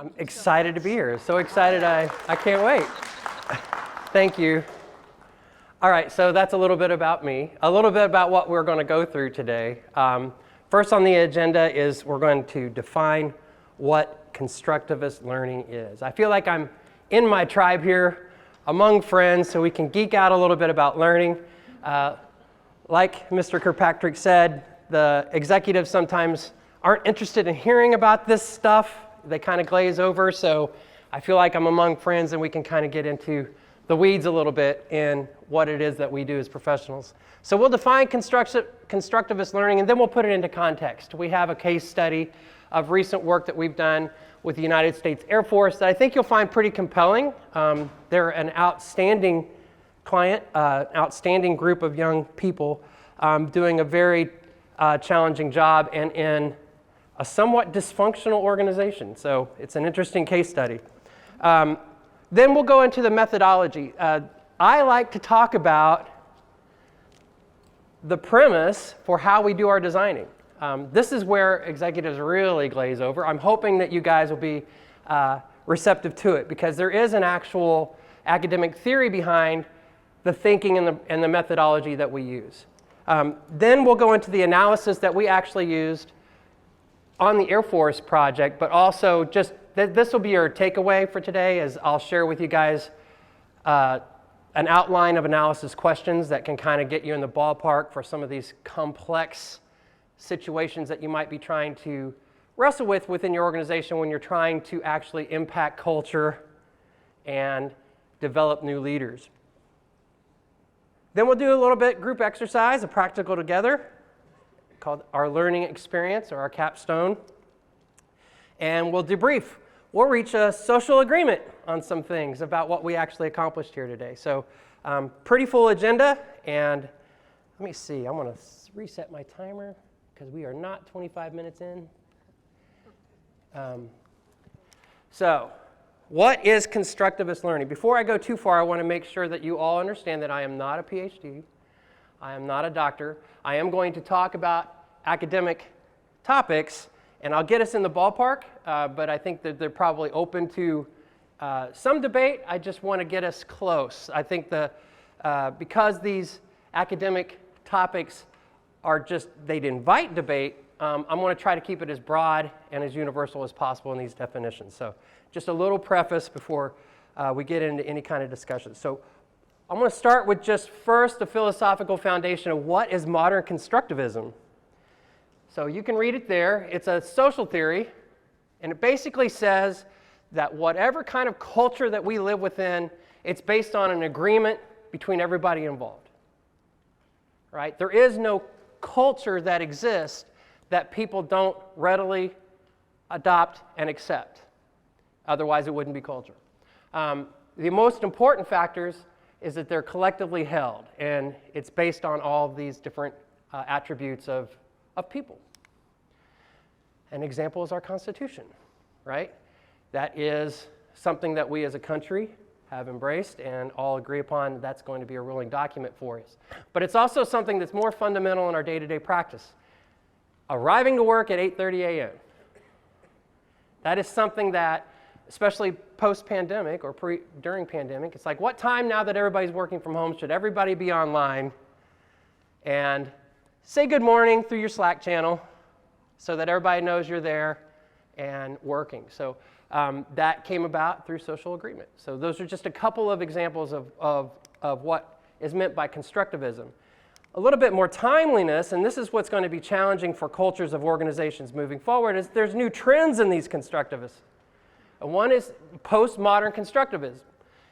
I'm excited to be here. So excited, I can't wait. Thank you. All right, so that's a little bit about me, a little bit about what we're going to go through today. First on the agenda is we're going to define what constructivist learning is. I feel like I'm in my tribe here among friends, so we can geek out a little bit about learning. Like Mr. Kirkpatrick said, the executives sometimes aren't interested in hearing about this stuff. They kind of glaze over, so I feel like I'm among friends and we can kind of get into the weeds a little bit in what it is that we do as professionals. So we'll define constructivist learning and then we'll put it into context. We have a case study of recent work that we've done with the United States Air Force that I think you'll find pretty compelling. They're an outstanding client, outstanding group of young people doing a very challenging job and in a somewhat dysfunctional organization. So it's an interesting case study. Then we'll go into the methodology. I like to talk about the premise for how we do our designing. This is where executives really glaze over. I'm hoping that you guys will be receptive to it because there is an actual academic theory behind the thinking and the methodology that we use. Then we'll go into the analysis that we actually used on the Air Force project, but also just this will be your takeaway for today as I'll share with you guys an outline of analysis questions that can kind of get you in the ballpark for some of these complex situations that you might be trying to wrestle with within your organization when you're trying to actually impact culture and develop new leaders. Then we'll do a little bit group exercise, a practical together, called our learning experience or our capstone. And we'll debrief. We'll reach a social agreement on some things about what we actually accomplished here today. So pretty full agenda. And let me see, I'm going to reset my timer because we are not 25 minutes in. So what is constructivist learning? Before I go too far, I want to make sure that you all understand that I am not a PhD. I am not a doctor. I am going to talk about academic topics, and I'll get us in the ballpark, but I think that they're probably open to some debate. I just want to get us close. I think because these academic topics are just, they'd invite debate, I'm going to try to keep it as broad and as universal as possible in these definitions. So just a little preface before we get into any kind of discussion. So I'm going to start with just first the philosophical foundation of what is modern constructivism. So you can read it there. It's a social theory, and it basically says that whatever kind of culture that we live within, it's based on an agreement between everybody involved. Right? There is no culture that exists that people don't readily adopt and accept. Otherwise, it wouldn't be culture. The most important factors is that they're collectively held, and it's based on all of these different attributes of people. An example is our Constitution, right? That is something that we as a country have embraced and all agree upon that's going to be a ruling document for us. But it's also something that's more fundamental in our day-to-day practice. Arriving to work at 8:30 a.m. That is something that, especially post-pandemic or during pandemic, it's like, what time now that everybody's working from home should everybody be online and say good morning through your Slack channel so that everybody knows you're there and working. So that came about through social agreement. So those are just a couple of examples of what is meant by constructivism. A little bit more timeliness, and this is what's going to be challenging for cultures of organizations moving forward, is there's new trends in these constructivists. One is postmodern constructivism.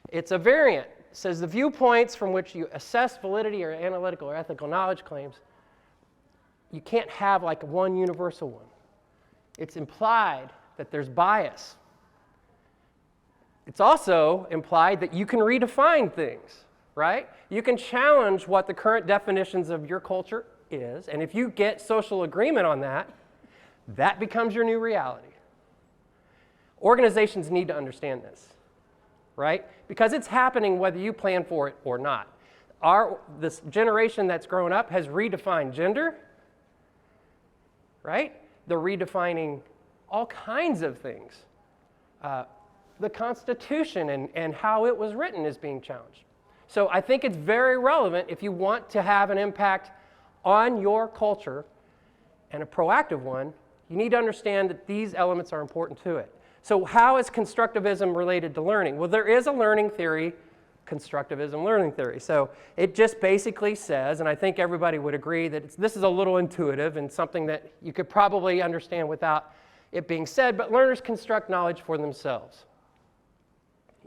It's a variant. It says the viewpoints from which you assess validity or analytical or ethical knowledge claims, you can't have like one universal one. It's implied that there's bias. It's also implied that you can redefine things, right? You can challenge what the current definitions of your culture is, and if you get social agreement on that, that becomes your new reality. Organizations need to understand this, right? Because it's happening whether you plan for it or not. This generation that's grown up has redefined gender, right? They're redefining all kinds of things the Constitution and how it was written is being challenged. So I think it's very relevant if you want to have an impact on your culture, and a proactive one, you need to understand that these elements are important to it. So how is constructivism related to learning? Well, there is a learning theory, constructivism learning theory. So it just basically says, and I think everybody would agree that this is a little intuitive and something that you could probably understand without it being said, but learners construct knowledge for themselves.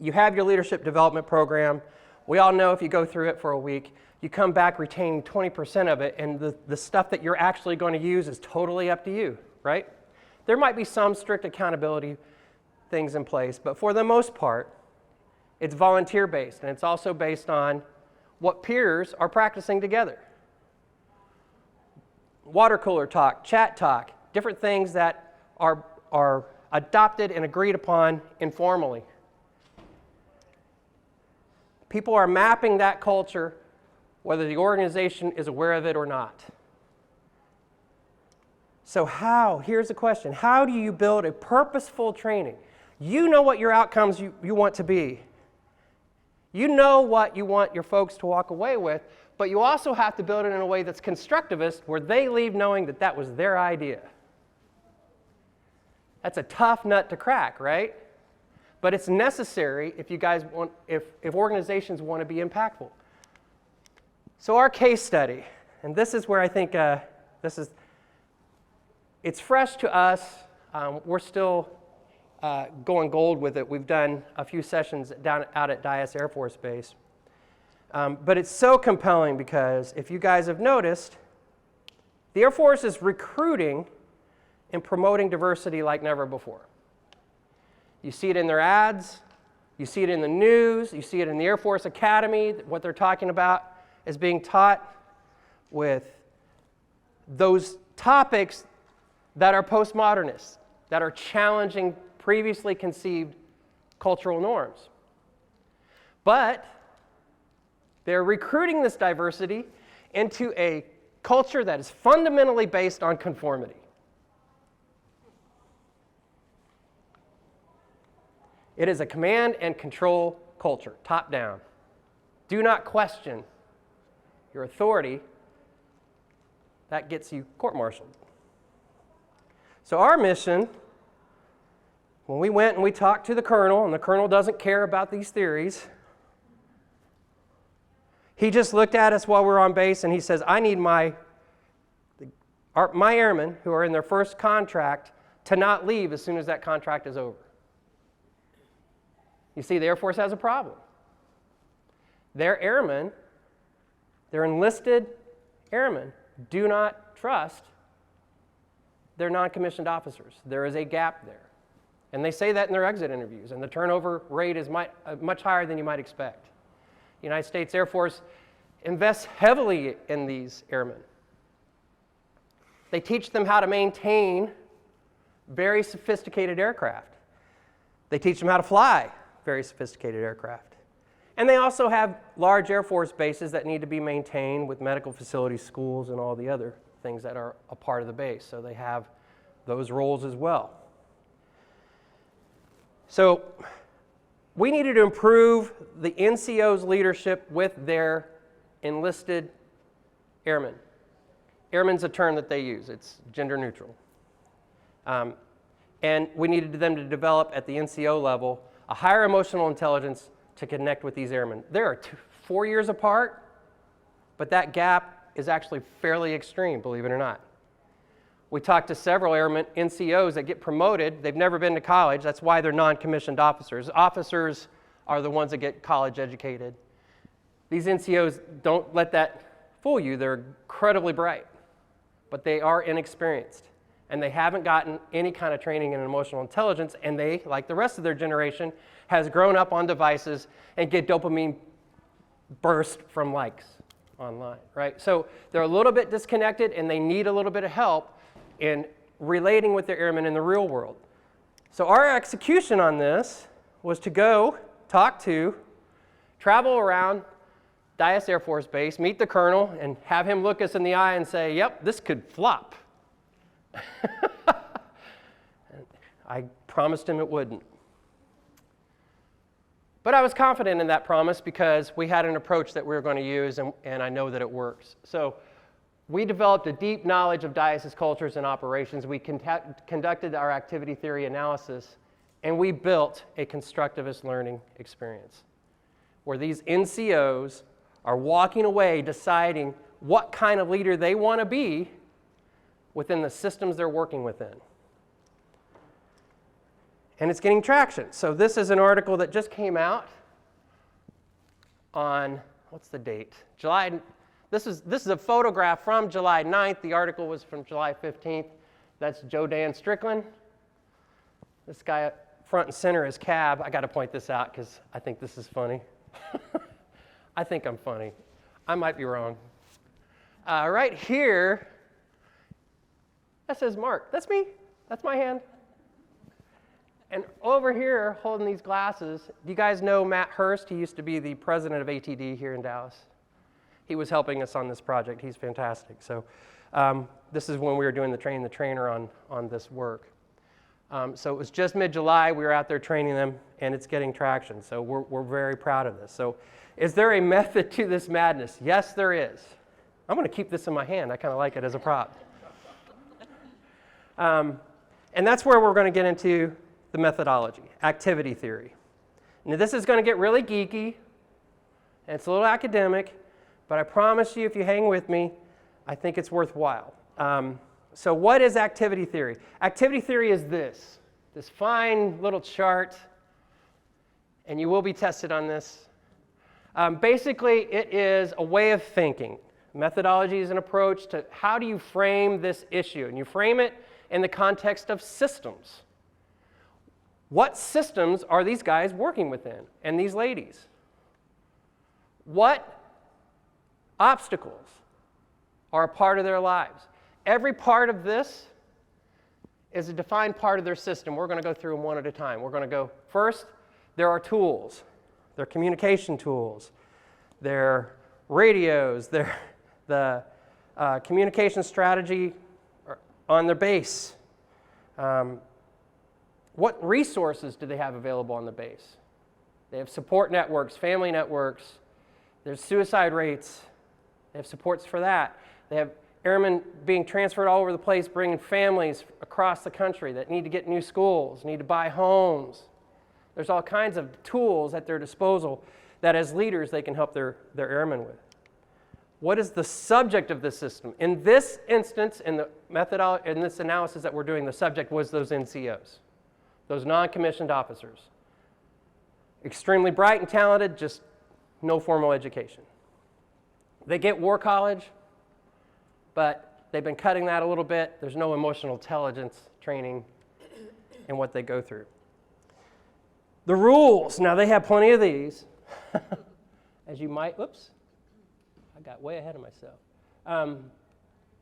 You have your leadership development program. We all know if you go through it for a week, you come back retaining 20% of it, and the stuff that you're actually going to use is totally up to you, right? There might be some strict accountability things in place, but for the most part, it's volunteer-based, and it's also based on what peers are practicing together. Water cooler talk, chat talk, different things that are adopted and agreed upon informally. People are mapping that culture whether the organization is aware of it or not. So here's the question, how do you build a purposeful training? You know what your outcomes you want to be. You know what you want your folks to walk away with, but you also have to build it in a way that's constructivist, where they leave knowing that that was their idea. That's a tough nut to crack, right? But it's necessary if you guys want, if organizations want to be impactful. So our case study, and this is where I think it's fresh to us. We're still going gold with it. We've done a few sessions out at Dyess Air Force Base. But it's so compelling because if you guys have noticed, the Air Force is recruiting and promoting diversity like never before. You see it in their ads, you see it in the news, you see it in the Air Force Academy, what they're talking about is being taught with those topics that are postmodernists, that are challenging previously conceived cultural norms. But they're recruiting this diversity into a culture that is fundamentally based on conformity. It is a command and control culture, top down. Do not question your authority. That gets you court-martialed. So our mission, when we went and we talked to the colonel, and the colonel doesn't care about these theories, he just looked at us while we were on base and he says, I need my airmen who are in their first contract to not leave as soon as that contract is over. You see, the Air Force has a problem. Their airmen, their enlisted airmen, do not trust their non-commissioned officers. There is a gap there. And they say that in their exit interviews, and the turnover rate is much higher than you might expect. The United States Air Force invests heavily in these airmen. They teach them how to maintain very sophisticated aircraft. They teach them how to fly very sophisticated aircraft. And they also have large Air Force bases that need to be maintained with medical facilities, schools, and all the other things that are a part of the base. So they have those roles as well. So we needed to improve the NCO's leadership with their enlisted airmen. Airmen's a term that they use. It's gender neutral. And we needed them to develop at the NCO level a higher emotional intelligence to connect with these airmen. They are 4 years apart, but that gap is actually fairly extreme, believe it or not. We talked to several airmen, NCOs that get promoted. They've never been to college. That's why they're non-commissioned officers. Officers are the ones that get college educated. These NCOs, don't let that fool you. They're incredibly bright, but they are inexperienced. And they haven't gotten any kind of training in emotional intelligence, and they, like the rest of their generation, has grown up on devices and get dopamine burst from likes online, right? So they're a little bit disconnected, and they need a little bit of help in relating with their airmen in the real world. So our execution on this was to go talk to, travel around Dyess Air Force Base, meet the colonel, and have him look us in the eye and say, yep, this could flop. I promised him it wouldn't. But I was confident in that promise because we had an approach that we were going to use, and I know that it works. So we developed a deep knowledge of diocese cultures and operations. We conducted our activity theory analysis, and we built a constructivist learning experience where these NCOs are walking away deciding what kind of leader they want to be within the systems they're working within. And it's getting traction. So this is an article that just came out on, what's the date? July. This is a photograph from July 9th. The article was from July 15th. That's Joe Dan Strickland. This guy front and center is Cab. I got to point this out because I think this is funny. I think I'm funny. I might be wrong. Right here, that says Mark. That's me. That's my hand. And over here, holding these glasses, do you guys know Matt Hurst? He used to be the president of ATD here in Dallas. He was helping us on this project. He's fantastic. So this is when we were doing the train the trainer on this work. So it was just mid-July. We were out there training them, and it's getting traction. So we're very proud of this. So is there a method to this madness? Yes, there is. I'm going to keep this in my hand. I kind of like it as a prop. And that's where we're going to get into the methodology, activity theory. Now this is going to get really geeky, and it's a little academic, but I promise you if you hang with me, I think it's worthwhile. So what is activity theory? Activity theory is this fine little chart, and you will be tested on this. Basically, it is a way of thinking. Methodology is an approach to how do you frame this issue, and you frame it in the context of systems. What systems are these guys working within, and these ladies? What obstacles are a part of their lives? Every part of this is a defined part of their system. We're going to go through them one at a time. We're going to go first, there are tools. They're communication tools. They're radios. They're the communication strategy on their base. What resources do they have available on the base? They have support networks, family networks. There's suicide rates. They have supports for that. They have airmen being transferred all over the place, bringing families across the country that need to get new schools, need to buy homes. There's all kinds of tools at their disposal that as leaders they can help their airmen with. What is the subject of this system? In this instance, in this analysis that we're doing, the subject was those NCOs, those non-commissioned officers. Extremely bright and talented, just no formal education. They get War College, but they've been cutting that a little bit. There's no emotional intelligence training in what they go through. The rules, now they have plenty of these. As you might, oops, I got way ahead of myself.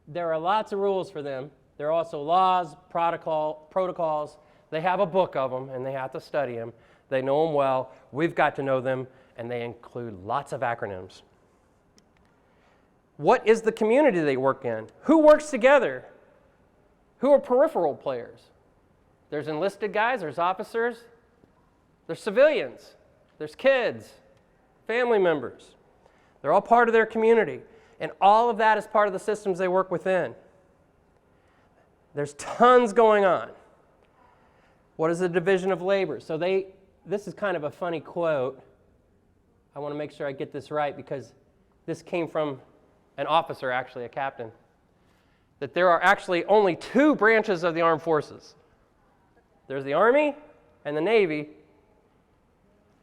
There are lots of rules for them. There are also laws, protocols. They have a book of them, and they have to study them. They know them well. We've got to know them, and they include lots of acronyms. What is the community they work in? Who works together? Who are peripheral players? There's enlisted guys, there's officers, there's civilians, there's kids, family members. They're all part of their community, and all of that is part of the systems they work within. There's tons going on. What is the division of labor? So this is kind of a funny quote. I want to make sure I get this right because this came from an officer, actually a captain, that there are actually only two branches of the armed forces. There's the Army and the Navy,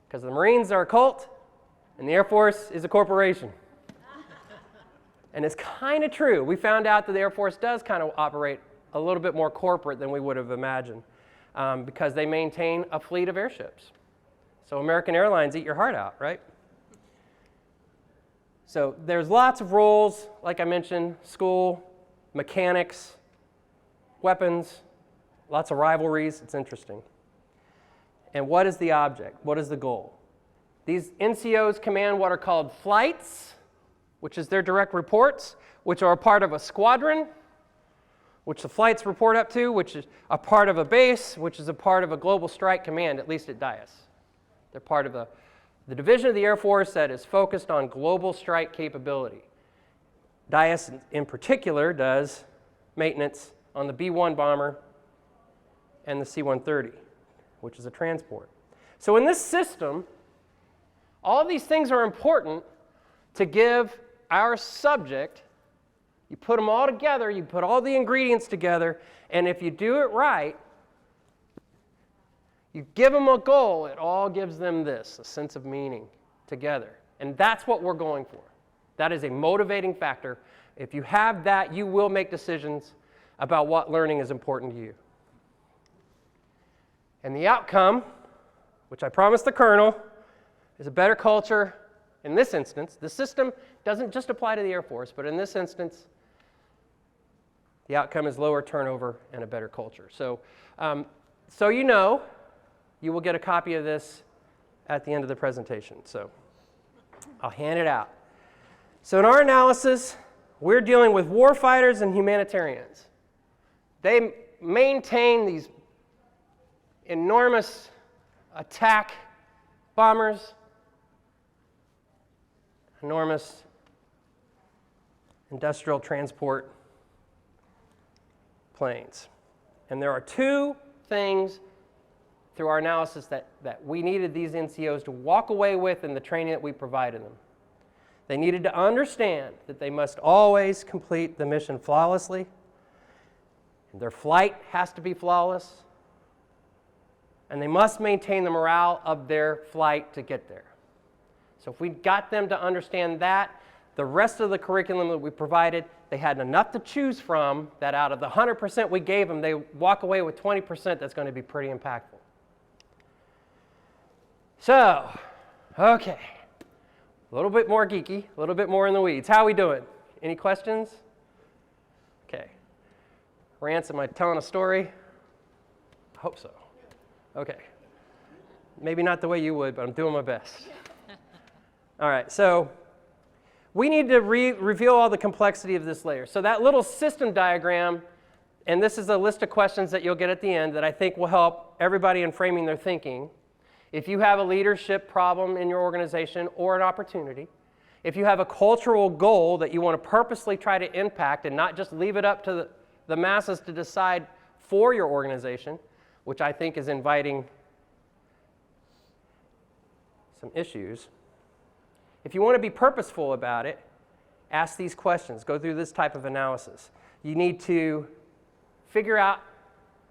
because the Marines are a cult and the Air Force is a corporation. And it's kind of true. We found out that the Air Force does kind of operate a little bit more corporate than we would have imagined because they maintain a fleet of airships. So American Airlines, eat your heart out, right? So there's lots of roles, like I mentioned, school, mechanics, weapons, lots of rivalries. It's interesting. And what is the object? What is the goal? These NCOs command what are called flights, which is their direct reports, which are a part of a squadron, which the flights report up to, which is a part of a base, which is a part of a global strike command, at least at DIAS. They're part of the division of the Air Force that is focused on global strike capability. DIAS in particular does maintenance on the B-1 bomber and the C-130, which is a transport. So in this system, all of these things are important to give our subject, you put them all together, you put all the ingredients together, and if you do it right, you give them a goal, it all gives them this, a sense of meaning together. And that's what we're going for. That is a motivating factor. If you have that, you will make decisions about what learning is important to you. And the outcome, which I promised the Colonel, is a better culture. In this instance, the system doesn't just apply to the Air Force, but in this instance, the outcome is lower turnover and a better culture. So, you know, you will get a copy of this at the end of the presentation. So I'll hand it out. So in our analysis, we're dealing with warfighters and humanitarians. They maintain these enormous attack bombers, enormous industrial transport planes. And there are two things through our analysis that we needed these NCOs to walk away with in the training that we provided them. They needed to understand that they must always complete the mission flawlessly. Their flight has to be flawless. And they must maintain the morale of their flight to get there. So if we got them to understand that, the rest of the curriculum that we provided, they had enough to choose from that out of the 100% we gave them, they walk away with 20% that's going to be pretty impactful. So, okay, a little bit more geeky, a little bit more in the weeds. How are we doing? Any questions? Okay. Rance, am I telling a story? I hope so. Okay. Maybe not the way you would, but I'm doing my best. All right, so we need to reveal all the complexity of this layer. So that little system diagram, and this is a list of questions that you'll get at the end that I think will help everybody in framing their thinking. If you have a leadership problem in your organization or an opportunity, if you have a cultural goal that you want to purposely try to impact and not just leave it up to the masses to decide for your organization, which I think is inviting some issues. If you want to be purposeful about it, ask these questions. Go through this type of analysis. You need to figure out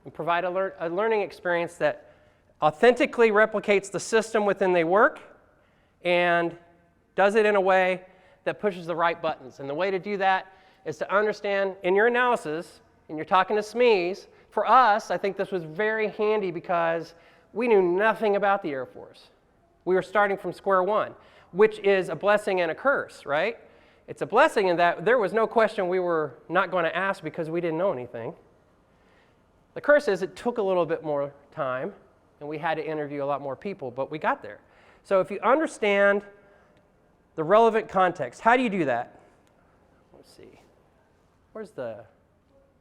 and provide a learning experience that authentically replicates the system within they work and does it in a way that pushes the right buttons. And the way to do that is to understand in your analysis, and you're talking to SMEs, for us, I think this was very handy because we knew nothing about the Air Force. We were starting from square one, which is a blessing and a curse, right? It's a blessing in that there was no question we were not going to ask because we didn't know anything. The curse is it took a little bit more time, and we had to interview a lot more people, but we got there. So if you understand the relevant context, how do you do that? Let's see. Where's the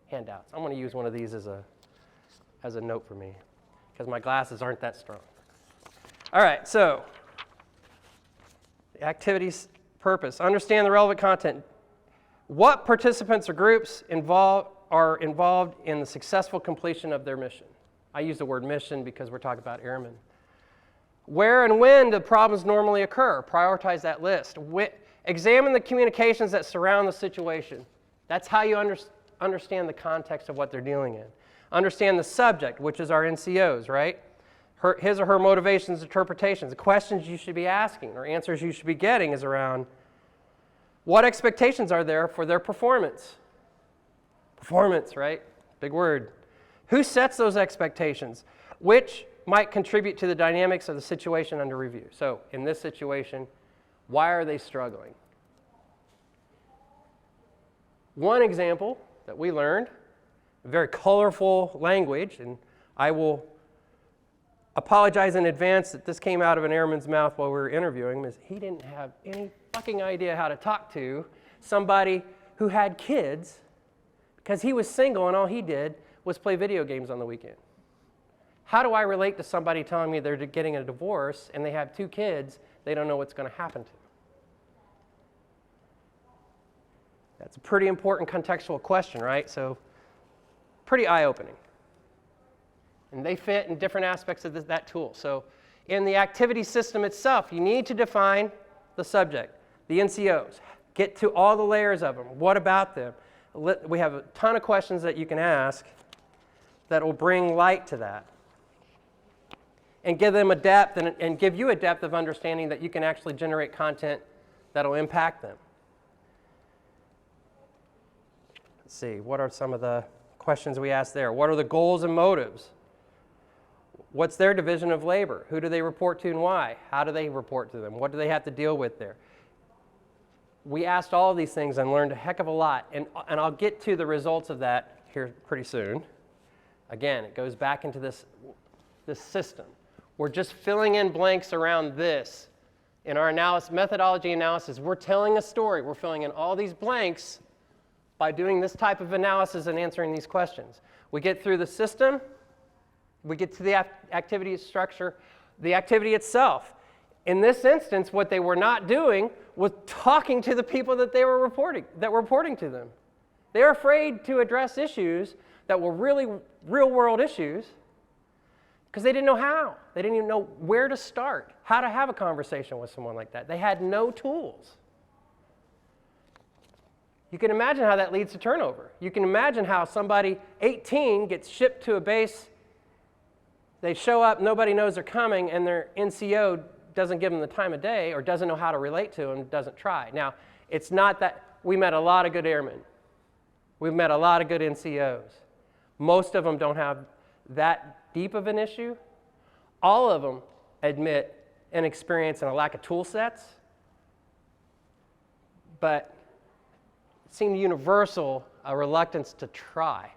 handouts? I'm going to use one of these as a note for me because my glasses aren't that strong. All right, so the activity's purpose. Understand the relevant content. What participants or groups are involved in the successful completion of their mission? I use the word mission because we're talking about airmen. Where and when do problems normally occur? Prioritize that list. Examine the communications that surround the situation. That's how you understand the context of what they're dealing in. Understand the subject, which is our NCOs, right? His or her motivations, interpretations. The questions you should be asking or answers you should be getting is around what expectations are there for their performance? Performance, right? Big word. Who sets those expectations? Which might contribute to the dynamics of the situation under review. So in this situation, why are they struggling? One example that we learned, very colorful language, and I will apologize in advance that this came out of an airman's mouth while we were interviewing him, is he didn't have any fucking idea how to talk to somebody who had kids because he was single and all he did was play video games on the weekend. How do I relate to somebody telling me they're getting a divorce and they have 2 kids they don't know what's going to happen to them. That's a pretty important contextual question, right? So pretty eye-opening. And they fit in different aspects of that tool. So in the activity system itself, you need to define the subject, the NCOs. Get to all the layers of them. What about them? We have a ton of questions that you can ask that will bring light to that and give them a depth and give you a depth of understanding that you can actually generate content that will impact them. Let's see, what are some of the questions we asked there? What are the goals and motives? What's their division of labor? Who do they report to and why? How do they report to them? What do they have to deal with there? We asked all of these things and learned a heck of a lot. And I'll get to the results of that here pretty soon. Again, it goes back into this system. We're just filling in blanks around this. In our methodology analysis, we're telling a story. We're filling in all these blanks by doing this type of analysis and answering these questions. We get through the system. We get to the activity structure, the activity itself. In this instance, what they were not doing was talking to the people that were reporting to them. They're afraid to address issues that were really real-world issues because they didn't know how. They didn't even know where to start, how to have a conversation with someone like that. They had no tools. You can imagine how that leads to turnover. You can imagine how somebody 18 gets shipped to a base. They show up, nobody knows they're coming, and their NCO doesn't give them the time of day or doesn't know how to relate to them, doesn't try. Now, it's not that we met a lot of good airmen. We've met a lot of good NCOs. Most of them don't have that deep of an issue. All of them admit an experience and a lack of tool sets, but it seemed universal, a reluctance to try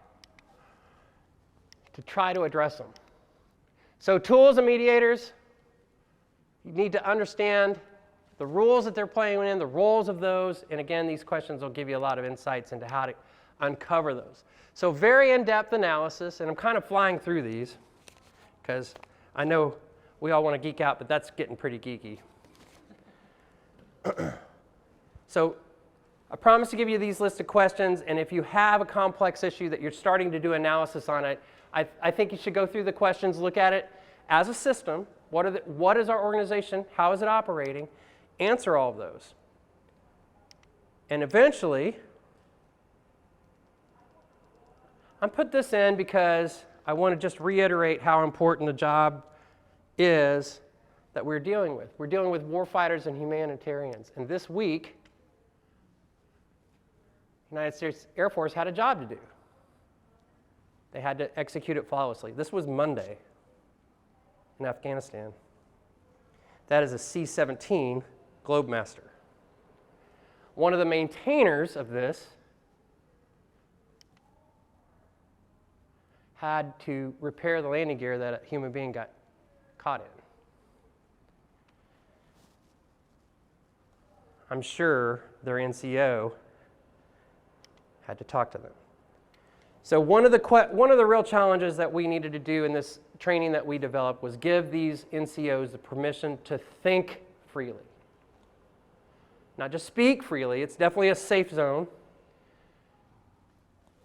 to address them. So tools and mediators, you need to understand the rules that they're playing in, the roles of those, and again, these questions will give you a lot of insights into how to uncover those. So very in-depth analysis, and I'm kind of flying through these because I know we all want to geek out, but that's getting pretty geeky. So I promise to give you these list of questions, and if you have a complex issue that you're starting to do analysis on it, I think you should go through the questions, look at it as a system. What is our organization? How is it operating? Answer all of those. And eventually, I put this in because I want to just reiterate how important the job is that we're dealing with. We're dealing with warfighters and humanitarians. And this week, the United States Air Force had a job to do. They had to execute it flawlessly. This was Monday in Afghanistan. That is a C-17 Globemaster. One of the maintainers of this had to repair the landing gear that a human being got caught in. I'm sure their NCO had to talk to them. So one of the real challenges that we needed to do in this training that we developed was give these NCOs the permission to think freely. Not just speak freely, it's definitely a safe zone,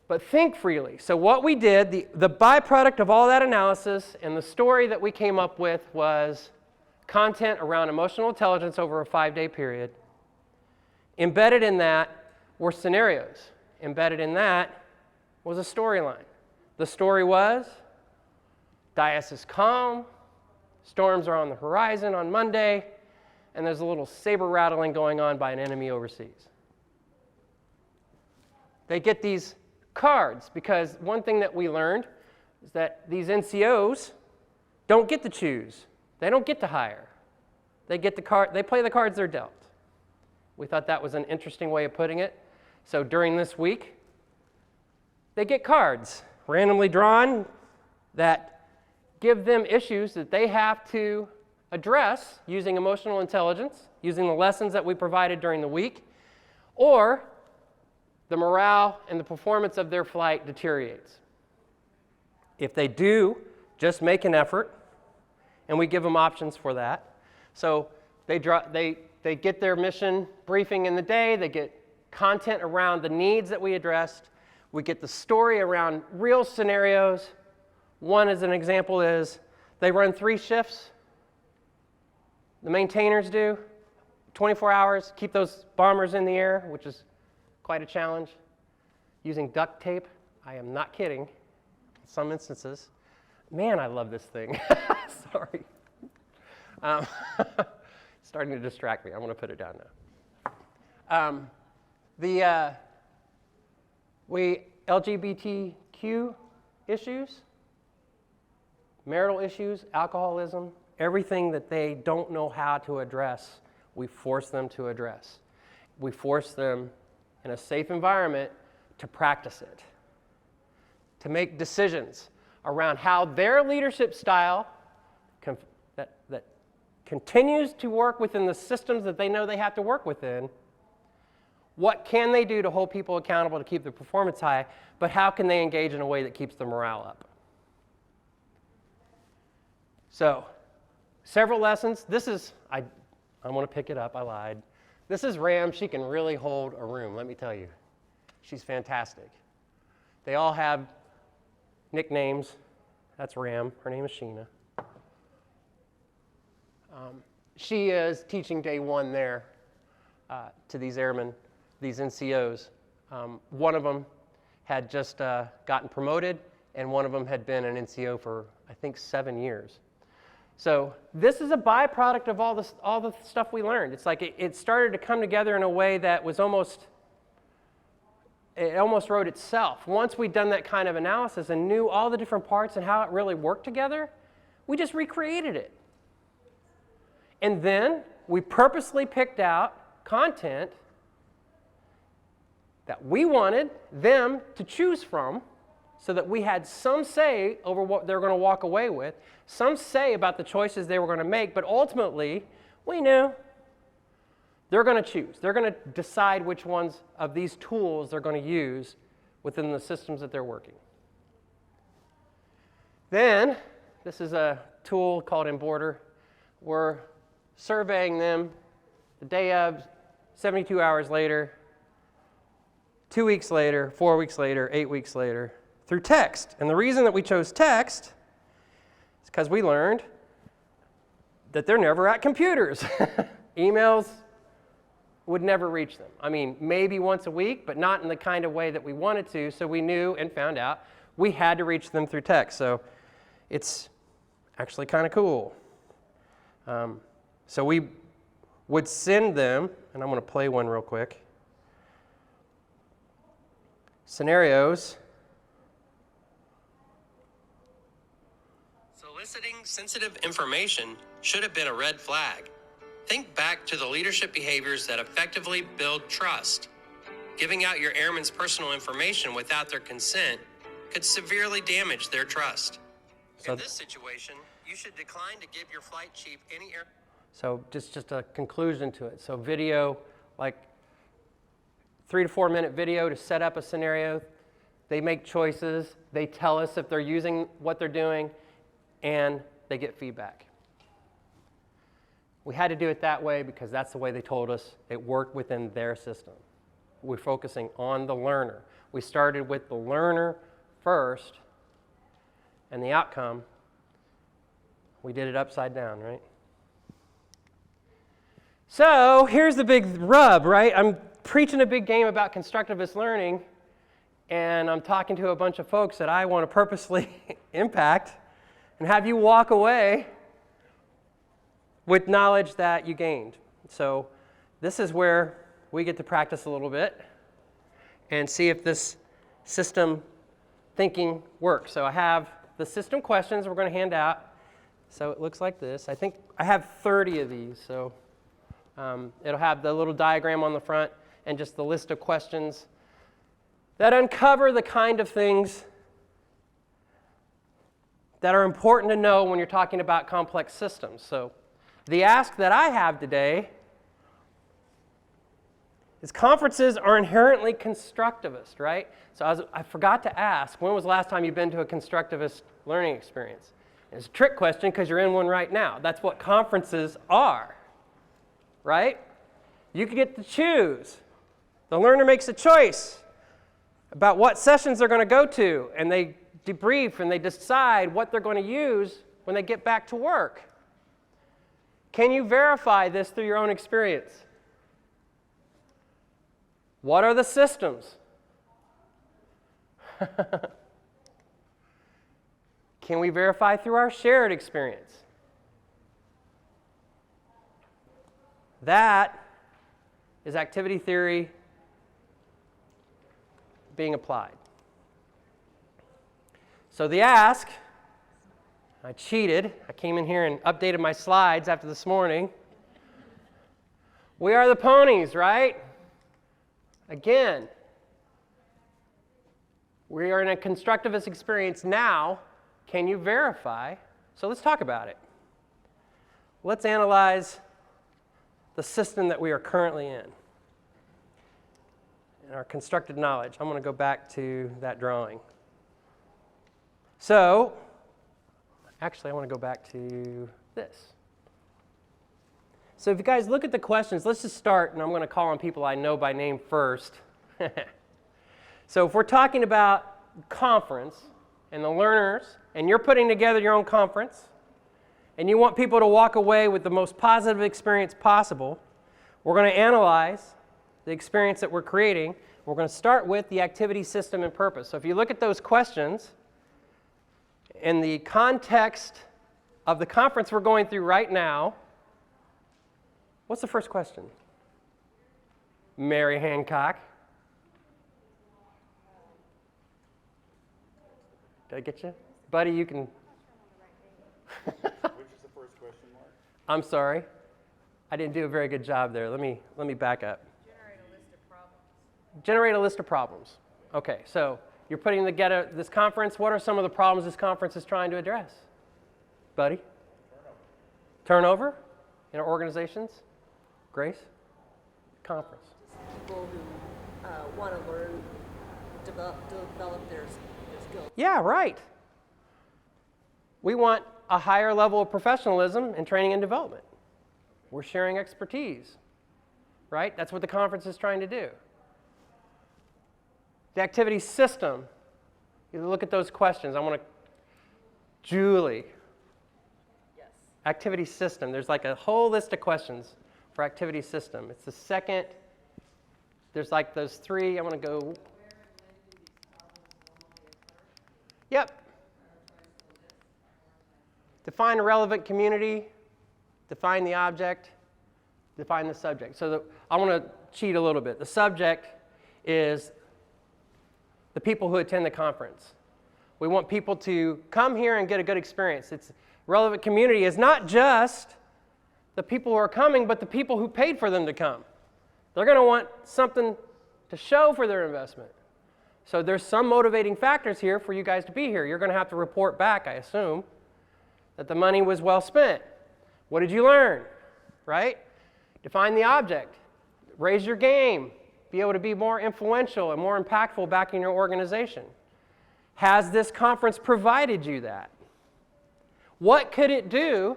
but think freely. So what we did, the byproduct of all that analysis and the story that we came up with was content around emotional intelligence over a 5-day period. Embedded in that were scenarios. Embedded in that was a storyline. The story was, Dias is calm, storms are on the horizon on Monday, and there's a little saber rattling going on by an enemy overseas. They get these cards because one thing that we learned is that these NCOs don't get to choose. They don't get to hire. They play the cards they're dealt. We thought that was an interesting way of putting it. So during this week, they get cards randomly drawn that give them issues that they have to address using emotional intelligence, using the lessons that we provided during the week, or the morale and the performance of their flight deteriorates. If they do, just make an effort, and we give them options for that. So They get their mission briefing in the day. They get content around the needs that we addressed. We get the story around real scenarios. One, as an example, is they run 3 shifts. The maintainers do, 24 hours, keep those bombers in the air, which is quite a challenge. Using duct tape, I am not kidding, in some instances. Man, I love this thing. Sorry. Starting to distract me. I want to put it down now. LGBTQ issues, marital issues, alcoholism, everything that they don't know how to address, we force them to address. We force them in a safe environment to practice it, to make decisions around how their leadership style that continues to work within the systems that they know they have to work within. What can they do to hold people accountable to keep their performance high, but how can they engage in a way that keeps the morale up? So, several lessons. This is, I want to pick it up, I lied. This is Ram. She can really hold a room, let me tell you. She's fantastic. They all have nicknames. That's Ram. Her name is Sheena. She is teaching day 1 there to these airmen, these NCOs. One of them had just gotten promoted, and one of them had been an NCO for, I think, 7 years. So this is a byproduct of all the stuff we learned. It's like it started to come together in a way that was almost wrote itself. Once we'd done that kind of analysis and knew all the different parts and how it really worked together, we just recreated it. And then we purposely picked out content that we wanted them to choose from so that we had some say over what they're going to walk away with, some say about the choices they were going to make, but ultimately, we knew they're going to choose. They're going to decide which ones of these tools they're going to use within the systems that they're working. Then, this is a tool called Emborder. We're surveying them the day of, 72 hours later, 2 weeks later, 4 weeks later, 8 weeks later, through text. And the reason that we chose text is because we learned that they're never at computers. Emails would never reach them. I mean, maybe once a week, but not in the kind of way that we wanted to, so we knew and found out we had to reach them through text. So it's actually kind of cool. So we would send them, and I'm going to play one real quick, scenarios. Soliciting sensitive information should have been a red flag. Think back to the leadership behaviors that effectively build trust. Giving out your airmen's personal information without their consent could severely damage their trust. In this situation, you should decline to give your flight chief any air. So just a conclusion to it. So video, like 3 to 4 minute video to set up a scenario. They make choices. They tell us if they're using what they're doing, and they get feedback. We had to do it that way because that's the way they told us it worked within their system. We're focusing on the learner. We started with the learner first, and the outcome, we did it upside down, right? So here's the big rub, right? I'm preaching a big game about constructivist learning, and I'm talking to a bunch of folks that I want to purposely impact and have you walk away with knowledge that you gained. So this is where we get to practice a little bit and see if this system thinking works. So I have the system questions we're going to hand out. So it looks like this. I think I have 30 of these. So it'll have the little diagram on the front and just the list of questions that uncover the kind of things that are important to know when you're talking about complex systems. So the ask that I have today is conferences are inherently constructivist, right? So I forgot to ask, when was the last time you've been to a constructivist learning experience? It's a trick question because you're in one right now. That's what conferences are. right? You can get to choose. The learner makes a choice about what sessions they're going to go to, and they debrief and they decide what they're going to use when they get back to work. Can you verify this through your own experience? What are the systems? Can we verify through our shared experience? That is activity theory being applied. So the ask, I cheated. I came in here and updated my slides after this morning. We are the ponies, right? Again, we are in a constructivist experience now. Can you verify? So let's talk about it. Let's analyze the system that we are currently in. And our constructed knowledge. I'm going to go back to that drawing. So, actually I want to go back to this. So if you guys look at the questions, let's just start, and I'm going to call on people I know by name first. So if we're talking about conference and the learners, and you're putting together your own conference, and you want people to walk away with the most positive experience possible, we're going to analyze the experience that we're creating. We're going to start with the activity, system, and purpose. So if you look at those questions, in the context of the conference we're going through right now, what's the first question? Mary Hancock. Did I get you? Buddy, you can. Which is the first question mark? I'm sorry. I didn't do a very good job there. Let me back up. Generate a list of problems. Generate a list of problems. Okay, so you're putting together this conference. What are some of the problems this conference is trying to address? Buddy? Turnover in our organizations? Grace? Conference. Just people who want to learn, develop their skills. Yeah, right. We want a higher level of professionalism in training and development. We're sharing expertise, right? That's what the conference is trying to do. The activity system, you look at those questions. I want to, Julie. Yes. Activity system, there's like a whole list of questions for activity system. It's the second, there's like those three, I want to go. Yep. Define a relevant community, define the object, define the subject. So I want to cheat a little bit. The subject is the people who attend the conference. We want people to come here and get a good experience. It's relevant community is not just the people who are coming, but the people who paid for them to come. They're going to want something to show for their investment. So there's some motivating factors here for you guys to be here. You're going to have to report back, I assume, that the money was well spent. What did you learn? Right? Define the object. Raise your game. Be able to be more influential and more impactful back in your organization. Has this conference provided you that? What could it do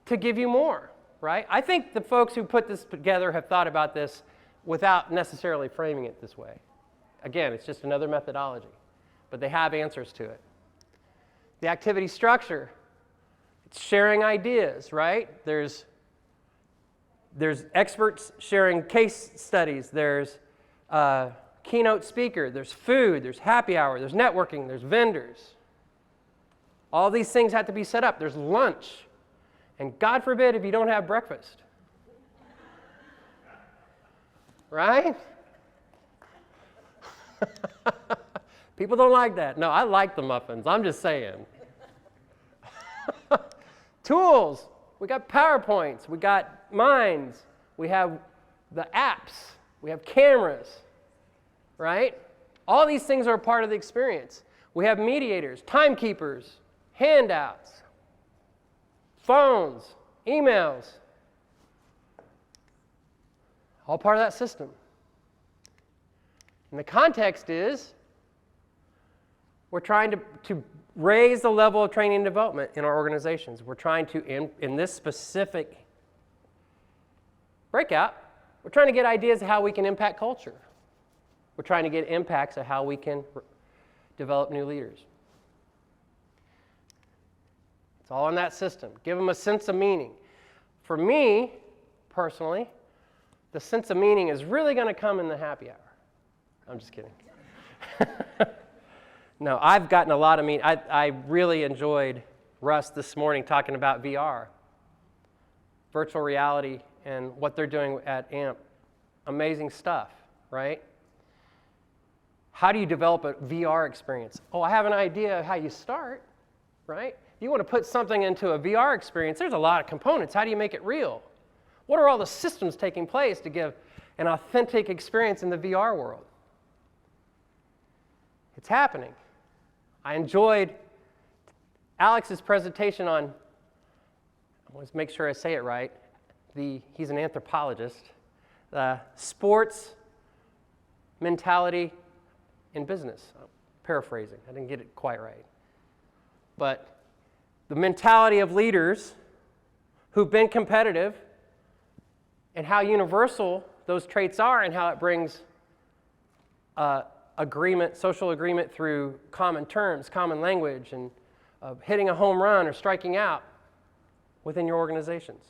to give you more? Right? I think the folks who put this together have thought about this without necessarily framing it this way. Again, it's just another methodology, but they have answers to it. The activity structure, it's sharing ideas, right? There's experts sharing case studies, there's keynote speaker, there's food, there's happy hour, there's networking, there's vendors. All these things have to be set up. There's lunch, and God forbid if you don't have breakfast. Right? People don't like that. No, I like the muffins. I'm just saying. Tools. We got PowerPoints. We got Minds. We have the apps. We have cameras. Right? All these things are a part of the experience. We have mediators, timekeepers, handouts, phones, emails. All part of that system. And the context is we're trying to raise the level of training and development in our organizations. We're trying to, in this specific breakout, we're trying to get ideas of how we can impact culture. We're trying to get impacts of how we can develop new leaders. It's all in that system. Give them a sense of meaning. For me, personally, the sense of meaning is really going to come in the happy hour. I'm just kidding. No, I've gotten a lot of meaning. I really enjoyed Russ this morning talking about VR, virtual reality, and what they're doing at AMP. Amazing stuff, right? How do you develop a VR experience? Oh, I have an idea of how you start, right? You want to put something into a VR experience, there's a lot of components. How do you make it real? What are all the systems taking place to give an authentic experience in the VR world? It's happening. I enjoyed Alex's presentation on, I want to make sure I say it right, he's an anthropologist, sports mentality in business. I'm paraphrasing, I didn't get it quite right. But the mentality of leaders who've been competitive and how universal those traits are and how it brings agreement, social agreement through common terms, common language, and hitting a home run or striking out within your organizations.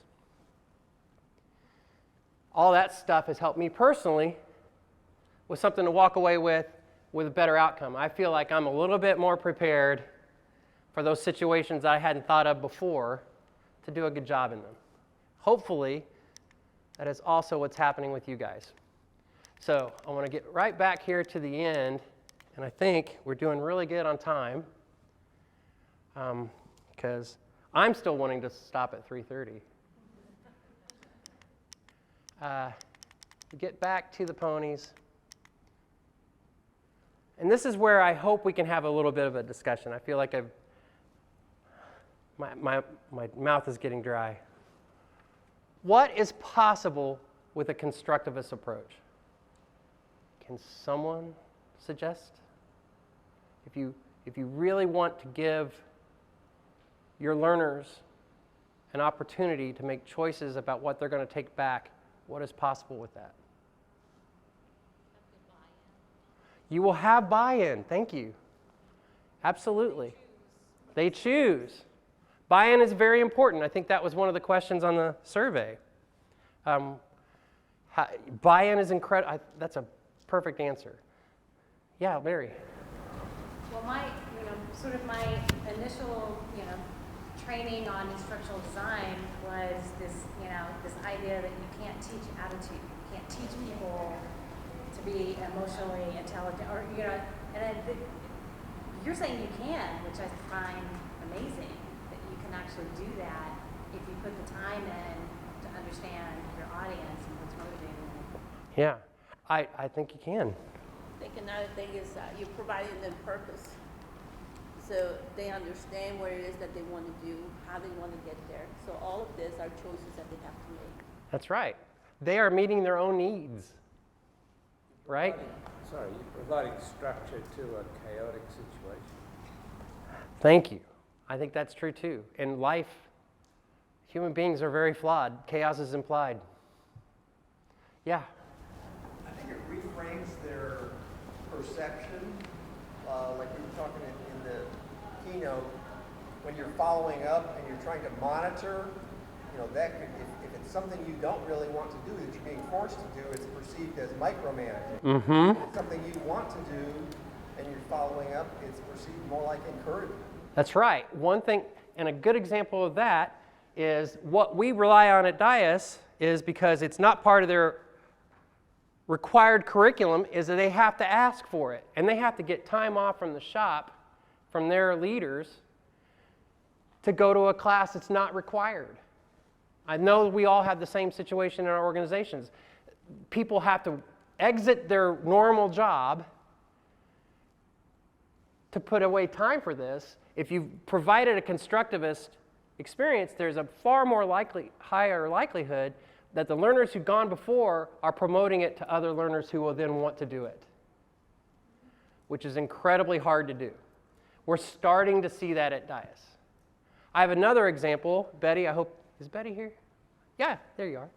All that stuff has helped me personally with something to walk away with a better outcome. I feel like I'm a little bit more prepared for those situations I hadn't thought of before to do a good job in them. Hopefully, that is also what's happening with you guys. So I want to get right back here to the end, and I think we're doing really good on time because I'm still wanting to stop at 3:30. Get back to the ponies. And this is where I hope we can have a little bit of a discussion. I feel like my mouth is getting dry. What is possible with a constructivist approach? Can someone suggest? If you really want to give your learners an opportunity to make choices about what they're going to take back, what is possible with that? You will have buy-in. Thank you. Absolutely. They choose. Buy-in is very important. I think that was one of the questions on the survey. Buy-in is incredible. That's a perfect answer. Yeah, Mary. Well, my initial, training on instructional design was this idea that you can't teach attitude. You can't teach people to be emotionally intelligent, or you're saying you can, which I find amazing, that you can actually do that if you put the time in to understand your audience and what's motivating them. Yeah, I think you can. I think another thing is you're providing them purpose, so they understand what it is that they want to do, how they want to get there. So all of this are choices that they have to make. That's right. They are meeting their own needs, right? Sorry, you're providing structure to a chaotic situation. Thank you. I think that's true too. In life, human beings are very flawed. Chaos is implied. Yeah. I think it reframes their perception, like we were talking in the keynote, when you're following up and you're trying to monitor, that could, if it's something you don't really want to do, that you're being forced to do, it's perceived as micromanaging. Mm-hmm. If it's something you want to do and you're following up, it's perceived more like encouragement. That's right. One thing, and a good example of that is what we rely on at DIAS is because it's not part of their required curriculum, is that they have to ask for it. And they have to get time off from the shop, from their leaders, to go to a class that's not required. I know we all have the same situation in our organizations. People have to exit their normal job to put away time for this. If you've provided a constructivist experience, there's a far more higher likelihood that the learners who've gone before are promoting it to other learners who will then want to do it, which is incredibly hard to do. We're starting to see that at DIAS. I have another example. Betty, is Betty here? Yeah, there you are.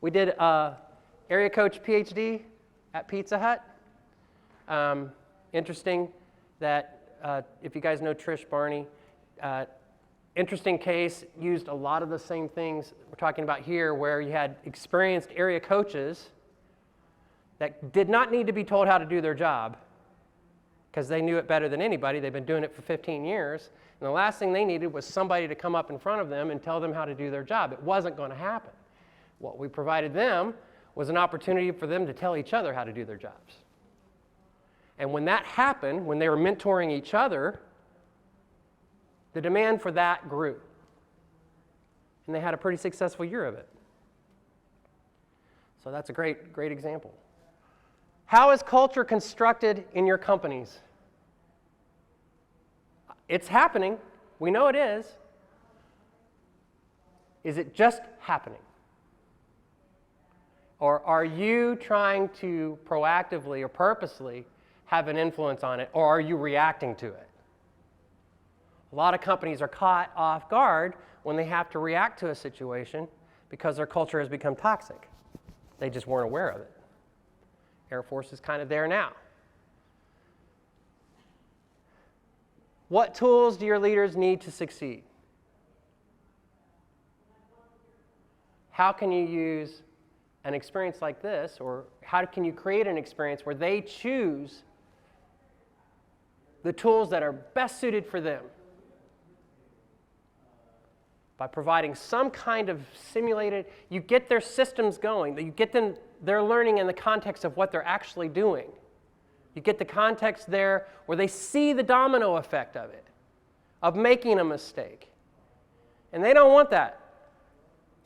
We did area coach PhD at Pizza Hut. Interesting that if you guys know Trish Barney, interesting case, used a lot of the same things we're talking about here, where you had experienced area coaches that did not need to be told how to do their job because they knew it better than anybody. They've been doing it for 15 years. And the last thing they needed was somebody to come up in front of them and tell them how to do their job. It wasn't going to happen. What we provided them was an opportunity for them to tell each other how to do their jobs. And when that happened, when they were mentoring each other, the demand for that grew. And they had a pretty successful year of it. So that's a great, great example. How is culture constructed in your companies? It's happening. We know it is. Is it just happening? Or are you trying to proactively or purposely have an influence on it, or are you reacting to it? A lot of companies are caught off guard when they have to react to a situation because their culture has become toxic. They just weren't aware of it. Air Force is kind of there now. What tools do your leaders need to succeed? How can you use an experience like this, or how can you create an experience where they choose the tools that are best suited for them? By providing some kind of simulated, you get their systems going, you get them, they're learning in the context of what they're actually doing. You get the context there where they see the domino effect of it, of making a mistake. And they don't want that.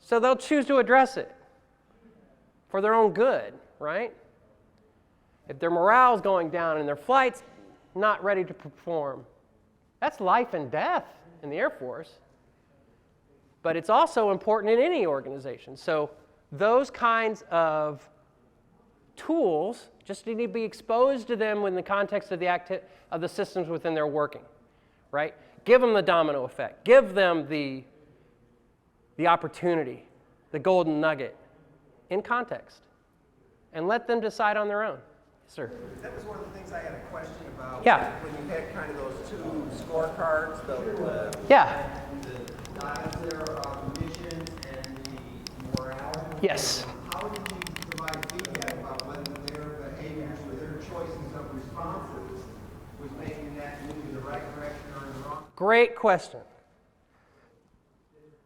So they'll choose to address it for their own good, right? If their morale's going down and their flight's not ready to perform, that's life and death in the Air Force. But it's also important in any organization. So those kinds of tools just need to be exposed to them in the context of the systems within their working, right? Give them the domino effect. Give them the opportunity, the golden nugget in context, and let them decide on their own. Yes, sir. That was one of the things I had a question about. Yeah. When you had kind of those two scorecards, Yeah. the dials there of missions and the morale. Yes. How did you provide feedback about whether their behaviors or their choices of responses was making that move in the right direction or in the wrong? Great question.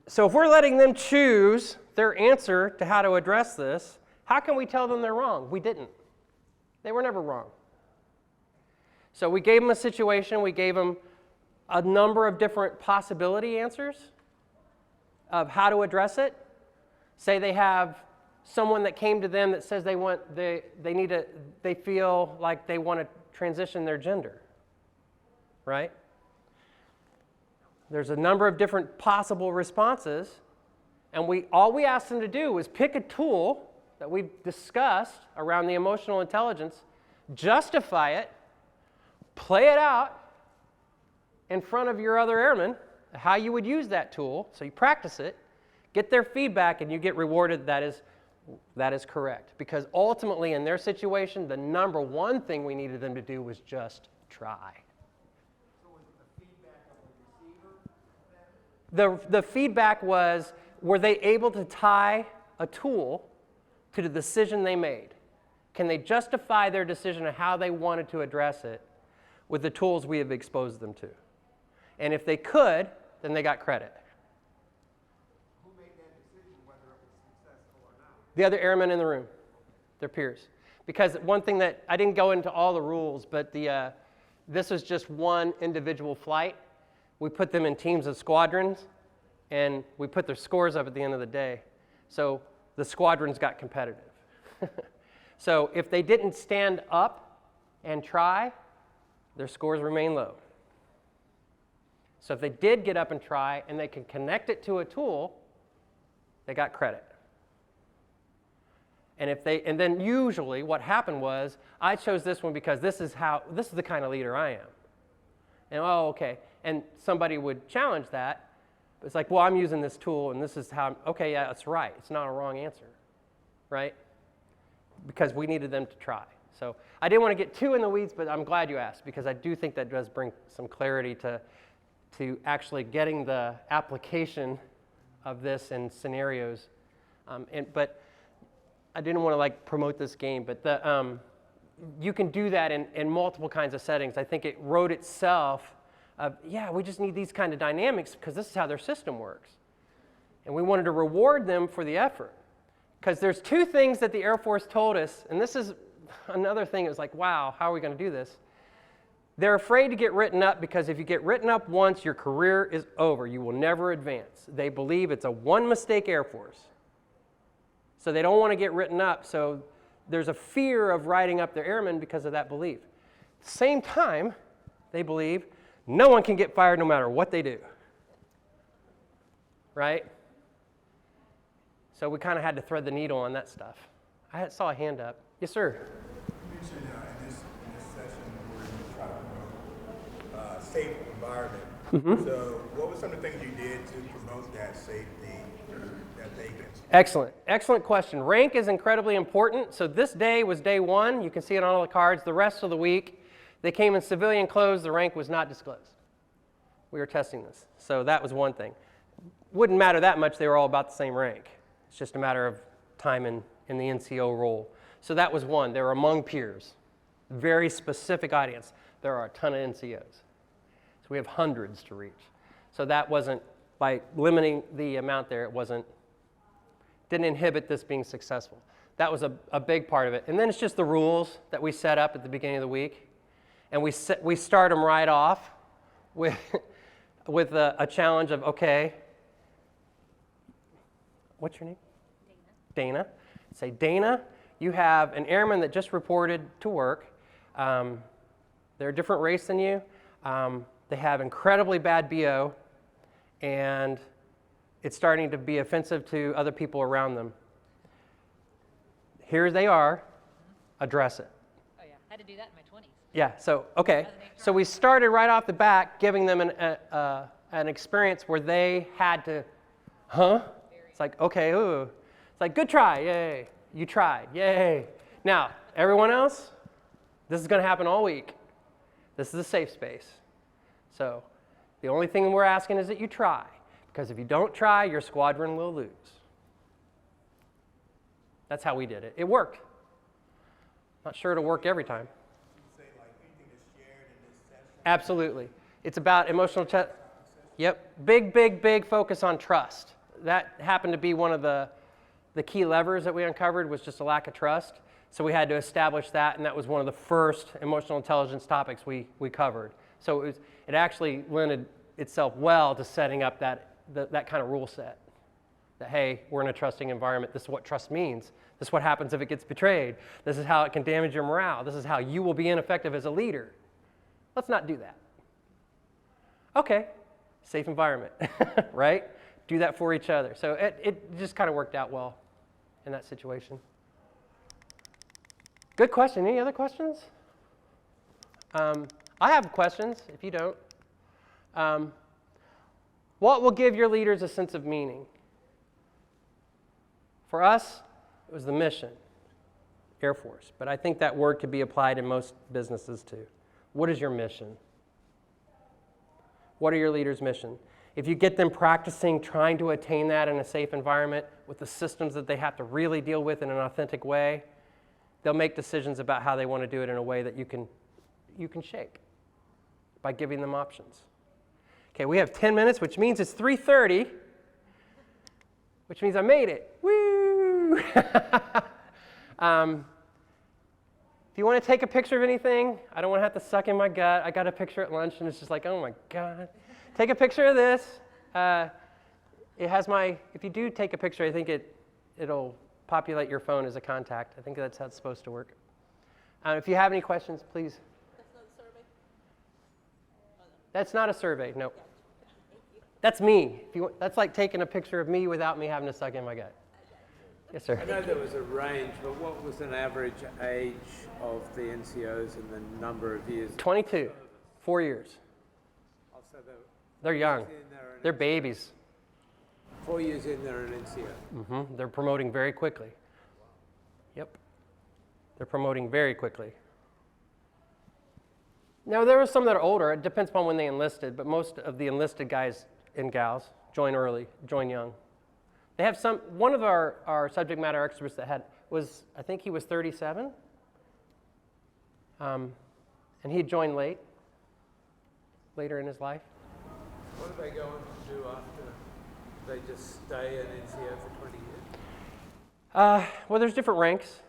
So if we're letting them choose their answer to how to address this, how can we tell them they're wrong? We didn't. They were never wrong. So we gave them a situation, we gave them a number of different possibility answers of how to address it. Say they have someone that came to them that says they feel like they want to transition their gender, right? There's a number of different possible responses, and all we asked them to do was pick a tool that we've discussed around the emotional intelligence, justify it, play it out in front of your other airmen, how you would use that tool, so you practice it, get their feedback, and you get rewarded that is correct. Because ultimately, in their situation, the number one thing we needed them to do was just try. So was the feedback of the receiver then? The feedback was, were they able to tie a tool to the decision they made? Can they justify their decision of how they wanted to address it with the tools we have exposed them to? And if they could, then they got credit. Who made that decision whether it was successful or not? The other airmen in the room, their peers. Because one thing that, I didn't go into all the rules, but this was just one individual flight. We put them in teams of squadrons, and we put their scores up at the end of the day. So the squadrons got competitive. So if they didn't stand up and try, their scores remain low. So if they did get up and try, and they could connect it to a tool, they got credit. And then usually what happened was, I chose this one because this is the kind of leader I am. And okay. And somebody would challenge that. It's like, well, I'm using this tool, and this is how, okay, yeah, that's right. It's not a wrong answer. right? Because we needed them to try. So I didn't want to get too in the weeds, but I'm glad you asked, because I do think that does bring some clarity to actually getting the application of this in scenarios. But I didn't want to like promote this game, but you can do that in multiple kinds of settings. I think it wrote itself of, yeah, we just need these kind of dynamics because this is how their system works. And we wanted to reward them for the effort. Because there's two things that the Air Force told us, and this is another thing. It was like, wow, how are we going to do this? They're afraid to get written up because if you get written up once, your career is over. You will never advance. They believe it's a one-mistake Air Force. So they don't want to get written up. So there's a fear of writing up their airmen because of that belief. At the same time, they believe no one can get fired no matter what they do. Right? So we kind of had to thread the needle on that stuff. I saw a hand up. Yes, sir. You mentioned in this session where you try to promote a safe environment. Mm-hmm. So what were some of the things you did to promote that safety that they can? Excellent. Excellent question. Rank is incredibly important. So this day was day one. You can see it on all the cards. The rest of the week, they came in civilian clothes. The rank was not disclosed. We were testing this. So that was one thing. Wouldn't matter that much. They were all about the same rank. It's just a matter of time in the NCO role. So that was one. They were among peers. Very specific audience. There are a ton of NCOs. So we have hundreds to reach. So that wasn't, by limiting the amount there, didn't inhibit this being successful. That was a big part of it. And then it's just the rules that we set up at the beginning of the week. And we start them right off with a challenge of, okay, what's your name? Dana. Say, Dana, you have an airman that just reported to work. They're a different race than you. They have incredibly bad BO, and it's starting to be offensive to other people around them. Here they are. Address it. Oh yeah, I had to do that in my 20s. Yeah, so, okay. So we started right off the bat giving them an experience where they had to, It's like, okay, ooh. It's like, good try, yay. You tried, yay. Now, everyone else, this is going to happen all week. This is a safe space. So the only thing we're asking is that you try. Because if you don't try, your squadron will lose. That's how we did it. It worked. Not sure it'll work every time. Say like anything that's shared in this session? Absolutely. It's about emotional Yep. Big focus on trust. That happened to be one of the key levers that we uncovered was just a lack of trust. So we had to establish that, and that was one of the first emotional intelligence topics we covered. So it actually lended itself well to setting up that kind of rule set. That, hey, we're in a trusting environment. This is what trust means. This is what happens if it gets betrayed. This is how it can damage your morale. This is how you will be ineffective as a leader. Let's not do that. Okay, safe environment, right? Do that for each other. So it just kind of worked out well in that situation. Good question. Any other questions? I have questions, if you don't. What will give your leaders a sense of meaning? For us, it was the mission, Air Force. But I think that word could be applied in most businesses too. What is your mission? What are your leaders' mission? If you get them practicing trying to attain that in a safe environment with the systems that they have to really deal with in an authentic way, they'll make decisions about how they want to do it in a way that you can shake by giving them options. Okay, we have 10 minutes, which means it's 3:30, which means I made it. Woo! If you want to take a picture of anything, I don't want to have to suck in my gut. I got a picture at lunch, and it's just like, oh my God. Take a picture of this. It has if you do take a picture, I think it'll populate your phone as a contact. I think that's how it's supposed to work. If you have any questions, please. That's not a survey? That's not a survey, no. That's me. That's like taking a picture of me without me having to suck in my gut. Yes, sir. I know there was a range, but what was an average age of the NCOs and the number of years? 22, 4 years. Also, They're young. They're babies. 4 years in, they're an NCO. They're promoting very quickly. They're promoting very quickly. Now, there are some that are older. It depends upon when they enlisted, but most of the enlisted guys and gals join early, join young. They have one of our subject matter experts I think he was 37. And he joined later in his life. What are they going to do after? They just stay an NCO for 20 years? Well, there's different ranks.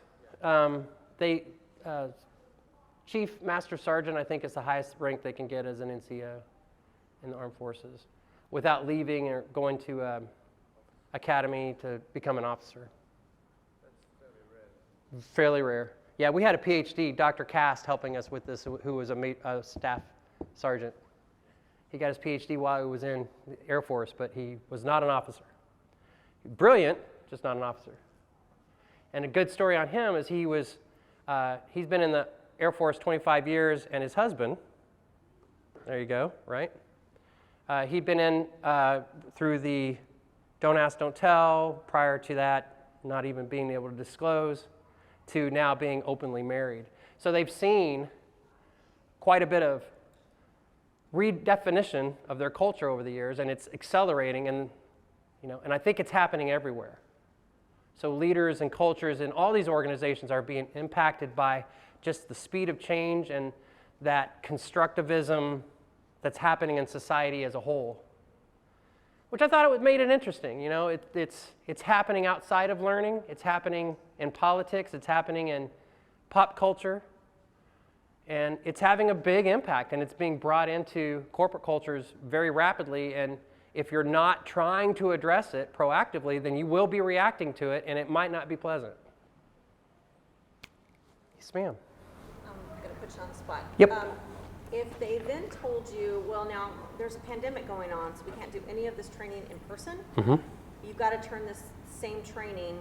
Chief Master Sergeant, I think, is the highest rank they can get as an NCO in the armed forces without leaving or going to academy to become an officer. That's Fairly rare. Yeah, we had a PhD, Dr. Cast, helping us with this, who was a staff sergeant. He got his PhD while he was in the Air Force, but he was not an officer. Brilliant, just not an officer. And a good story on him is he's been in the Air Force 25 years, and his husband, there you go, right? He'd been in through the Don't Ask, Don't Tell, prior to that, not even being able to disclose, to now being openly married. So they've seen quite a bit of redefinition of their culture over the years, and it's accelerating, and I think it's happening everywhere. So leaders and cultures in all these organizations are being impacted by just the speed of change and that constructivism that's happening in society as a whole, which I thought made it interesting. It's happening outside of learning. It's happening in politics. It's happening in pop culture. And it's having a big impact, and it's being brought into corporate cultures very rapidly. And if you're not trying to address it proactively, then you will be reacting to it, and it might not be pleasant. Yes, ma'am. I'm going to put you on the spot. Yep. If they then told you, well, now there's a pandemic going on, so we can't do any of this training in person, you've got to turn this same training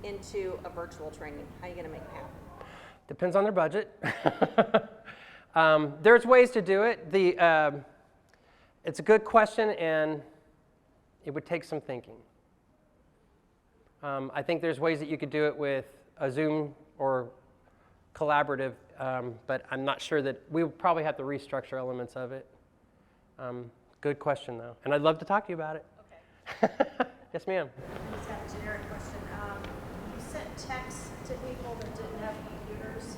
into a virtual training. How are you going to make it happen? Depends on their budget. There's ways to do it. It's a good question, and it would take some thinking. I think there's ways that you could do it with a Zoom or collaborative, but I'm not sure that we would probably have to restructure elements of it. Good question, though, and I'd love to talk to you about it. Okay. Yes, ma'am. I just got a generic question. You sent texts to people that didn't have computers.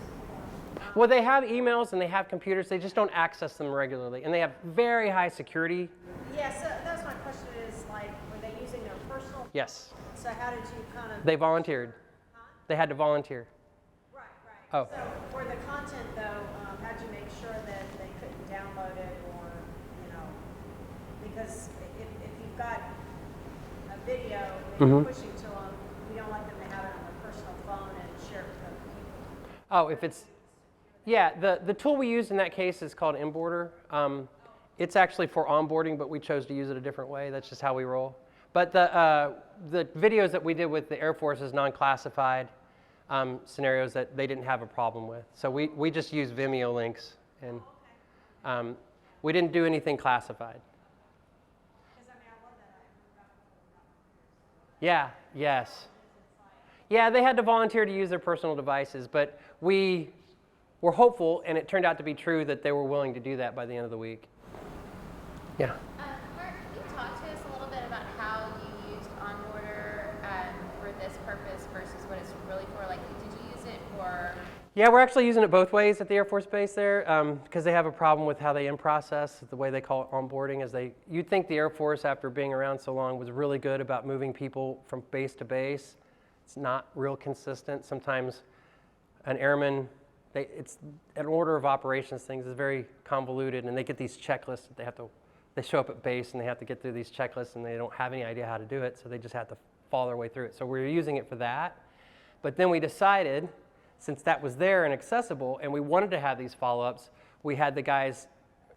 Well, they have emails and they have computers. They just don't access them regularly, and they have very high security. Yeah, so that's my question is, like, were they using their personal? Yes. So how did you kind of? They volunteered. Huh? They had to volunteer. Right. Oh. So for the content, though, how'd you make sure that they couldn't download it, or, because if you've got a video that you're pushing to them, we don't want them to have it on their personal phone and share it with other people. Oh, if it's, yeah, the tool we used in that case is called Inboarder. It's actually for onboarding, but we chose to use it a different way. That's just how we roll. But the videos that we did with the Air Force is non-classified scenarios that they didn't have a problem with. So we just used Vimeo links, and we didn't do anything classified. Yeah, yes. Yeah, they had to volunteer to use their personal devices, but we were hopeful, and it turned out to be true that they were willing to do that by the end of the week. Yeah. Mark, can you talk to us a little bit about how you used Onboarder for this purpose versus what it's really for? Like, did you use it for? Yeah, we're actually using it both ways at the Air Force Base there because they have a problem with how they in-process, the way they call it onboarding. You'd think the Air Force, after being around so long, was really good about moving people from base to base. It's not real consistent. Sometimes an airman, it's an order of operations things is very convoluted, and they get these checklists that they show up at base and they have to get through these checklists, and they don't have any idea how to do it, so they just have to follow their way through it. So we're using it for that. But then we decided, since that was there and accessible, and we wanted to have these follow-ups, we had the guys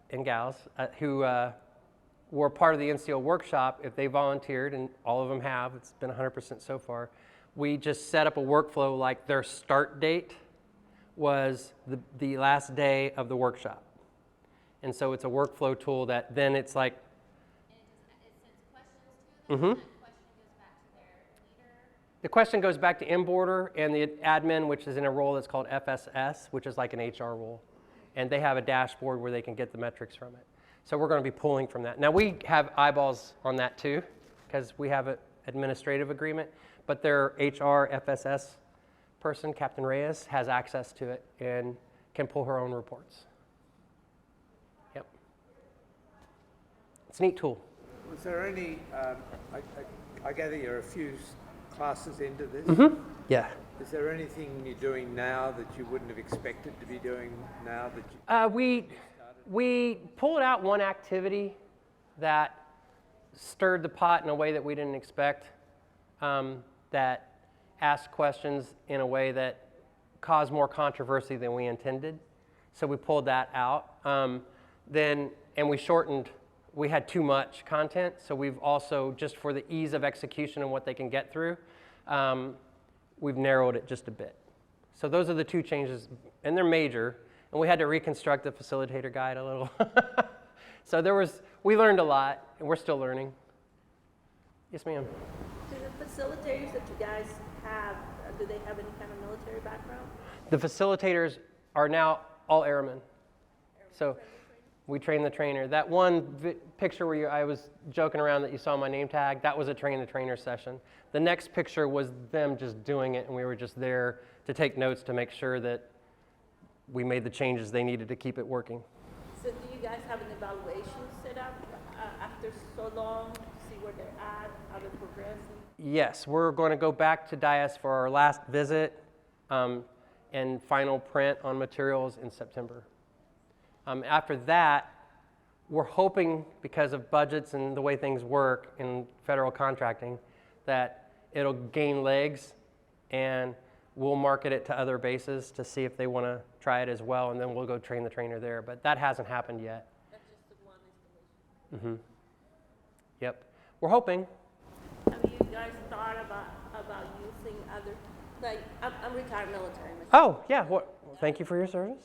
and gals who were part of the NCO workshop, if they volunteered, and all of them have, it's been 100% so far, we just set up a workflow like their start date was the last day of the workshop. And so it's a workflow tool that then it's like... And it sends questions to them, and that question goes back to their leader? the question goes back to in-boarder and the admin, which is in a role that's called FSS, which is like an HR role. And they have a dashboard where they can get the metrics from it. So we're going to be pulling from that. Now we have eyeballs on that too, because we have an administrative agreement, but their HR FSS person, Captain Reyes, has access to it and can pull her own reports. Yep. It's a neat tool. Was there any, I gather you're a few classes into this. Mm-hmm. Yeah. Is there anything you're doing now that you wouldn't have expected to be doing now that you... We pulled out one activity that stirred the pot in a way that we didn't expect, that asked questions in a way that caused more controversy than we intended. So we pulled that out. And we shortened, we had too much content, so we've also, just for the ease of execution and what they can get through, we've narrowed it just a bit. So those are the two changes, and they're major. And we had to reconstruct the facilitator guide a little. So we learned a lot, and we're still learning. Yes, ma'am. Do the facilitators that you guys have, do they have any kind of military background? The facilitators are now all airmen. So we train the trainer. That one picture where I was joking around that you saw my name tag, that was a train the trainer session. The next picture was them just doing it, and we were just there to take notes to make sure that we made the changes they needed to keep it working. So do you guys have an evaluation set up after so long to see where they're at, how they're progressing? Yes, we're going to go back to DIAS for our last visit and final print on materials in September. After that, we're hoping, because of budgets and the way things work in federal contracting, that it'll gain legs and we'll market it to other bases to see if they want to try it as well, and then we'll go train the trainer there. But that hasn't happened yet. That's just the one installation. Mm-hmm. Yep. We're hoping. Have you guys thought about using other, like, I'm retired military. Oh, yeah. Well, thank you for your service.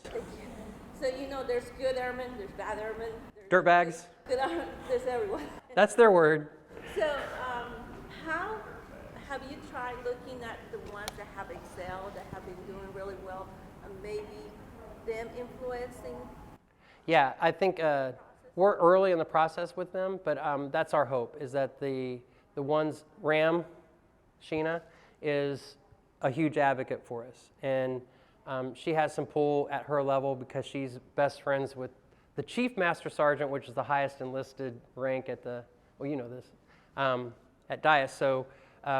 So, there's good airmen, there's bad airmen. Dirtbags. Good airmen, there's everyone. That's their word. So, how have you tried looking at the ones that have excelled, that have been doing really well, and maybe them influencing? Yeah, I think we're early in the process with them, but that's our hope, is that the ones, Sheena, is a huge advocate for us. And she has some pull at her level because she's best friends with the Chief Master Sergeant, which is the highest enlisted rank at the, well, you know this, at DIAS. So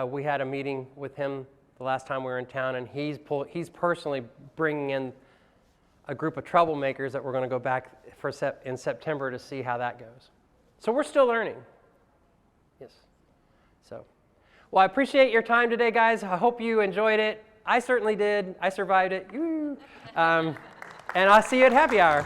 we had a meeting with him the last time we were in town, and he's personally bringing in a group of troublemakers that we're going to go back in September to see how that goes. So we're still learning. Yes. So, well, I appreciate your time today, guys. I hope you enjoyed it. I certainly did. I survived it. And I'll see you at happy hour.